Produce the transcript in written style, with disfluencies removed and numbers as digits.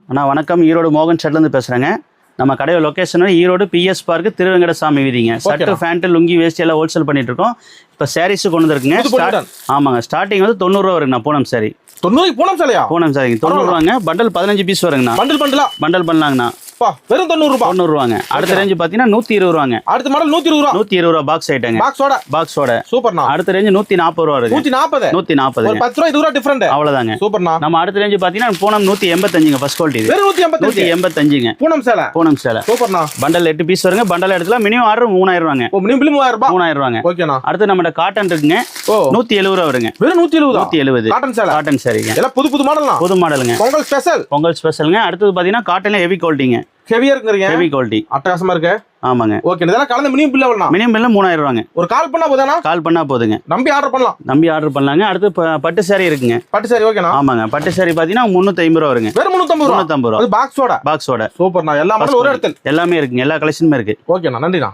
அண்ணா வணக்கம், ஈரோடு மோகன் ஷர்ட்லேருந்து பேசுகிறேங்க. நம்ம கடையோட location Erode PS park Thiruvengadasamy வீதிங்க. சட்டு ஃபேண்ட்டு லுங்கி வேஸ்ட் எல்லாம் ஹோல்சேல் பண்ணிட்டு இருக்கோம். இப்போ சாரீஸு கொண்டு வந்துருக்குங்க. ஆமாங்க, ஸ்டார்டிங் வந்து 90 ரூபா வருங்கண்ணா. பூனம் சாரி 90 பூனம் சாரியா? பூனம் சாரிங்க 90 ரூபாங்க. பண்டல் 15 பீஸ் வருங்கண்ணா. பண்டல் பண்ணலாங்கண்ணா. வெறும் 90 ரூபாங்க. அடுத்த ரேஞ்சு பாத்தீங்கன்னா 120 ரூபாங்க. அடுத்த மாடல் 120 ரூபா. 120 ரூபா பாக்ஸ் ஐட்டங்க. பாக்ஸோட சூப்பர்ண்ணா. அடுத்த ரேஞ்சு 140 ரூபா இருக்கு. 140 ஒரு 10 ரூபா 20 ரூபா டிஃபரண்ட். அவ்வளவுதாங்க. சூப்பர்ண்ணா. நம்ம அடுத்த ரேஞ்சு பாத்தீங்கன்னா பூனம் 185ங்க. ஃபர்ஸ்ட் குவாலிட்டி இது. வெறும் 185ங்க. பூனம் சேலை. சூப்பர்ண்ணா. பண்டல் 8 பீஸ் வருங்க. பண்டல் எடுத்தா மினிமம் ஆர்டர் 3000 ரூபாங்க. மினிமம் 3000 ரூபாய். 3000 ரூபாங்க. ஓகேண்ணா. அடுத்து நம்ம காட்டன் இருக்குங்க. 170 ரூபா வருங்க. வெறும் 170. காட்டன் சாரிங்க. எல்லாம் புது மாடல்னா. புது மாடலுங்க. பொங்கல் ஸ்பெஷல்ங்க. அடுத்து பாத்தீங்கன்னா காட்டன்ல ஹெவி குவாலிட்டிங்க. ஹெவியா இருக்குறீங்க. ஹெவி குவாலிட்டி அட்டகாசமா இருக்கு. ஆமாங்க. ஓகே, இதெல்லாம் கலந்து மினிமம் பில் எவ்வளவுனா? மினிமம் பில் 3000 ரூபாங்க. ஒரு கால் பண்ணா போதானா? கால் பண்ணா போதுங்க. நம்பி ஆர்டர் பண்ணலாங்க. அடுத்து பட்டு சாரி இருக்குங்க. பட்டு சாரி ஓகேனா? ஆமாங்க. பட்டு சாரி பாத்தீங்கன்னா 350 ரூபா வருங்க. வெறும் 350 ரூபா. அது பாக்ஸோட. பாக்ஸோட. சூப்பர்ண்ணா. எல்லா மாடலும் ஒரே இடத்துல எல்லாமே இருக்குங்க. எல்லா கலெக்ஷனுமே இருக்கு. ஓகேண்ணா. நன்றிண்ணா.